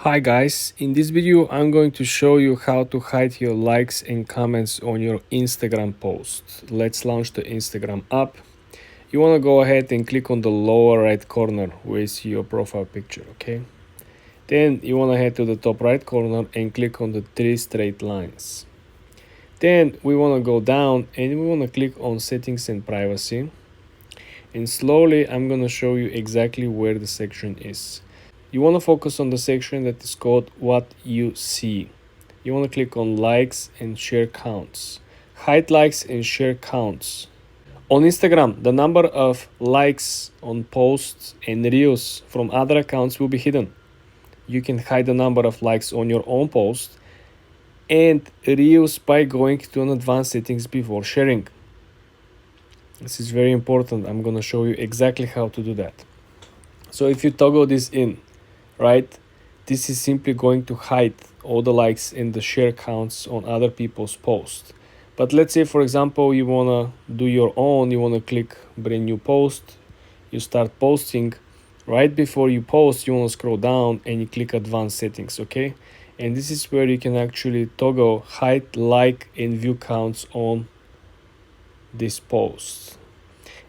Hi guys, in this video I'm going to show you how to hide your likes and comments on your Instagram post. Let's launch the Instagram app. You want to go ahead and click on the lower right corner where you see your profile picture, okay? Then you want to head to the top right corner and click on the three straight lines. Then we want to go down and we want to click on settings and privacy. And slowly I'm going to show you exactly where the section is. You want to focus on the section that is called what you see. You want to click on likes and share counts. Hide likes and share counts. On Instagram, the number of likes on posts and reels from other accounts will be hidden. You can hide the number of likes on your own post and reels by going to an advanced settings before sharing. This is very important. I'm going to show you exactly how to do that. So if you toggle this in, right, this is simply going to hide all the likes and the share counts on other people's posts. But let's say, for example, you want to do your own, you want to click brand new post, you start posting. Right before you post, you want to scroll down and you click advanced settings, okay? And this is where you can actually toggle hide, like, and view counts on this post.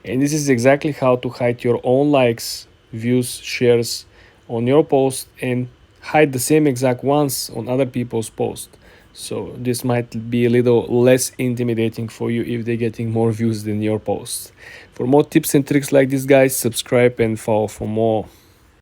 And this is exactly how to hide your own likes, views, shares on your post and hide the same exact ones on other people's posts. So this might be a little less intimidating for you if they're getting more views than your posts. For more tips and tricks like this, guys, subscribe and follow for more.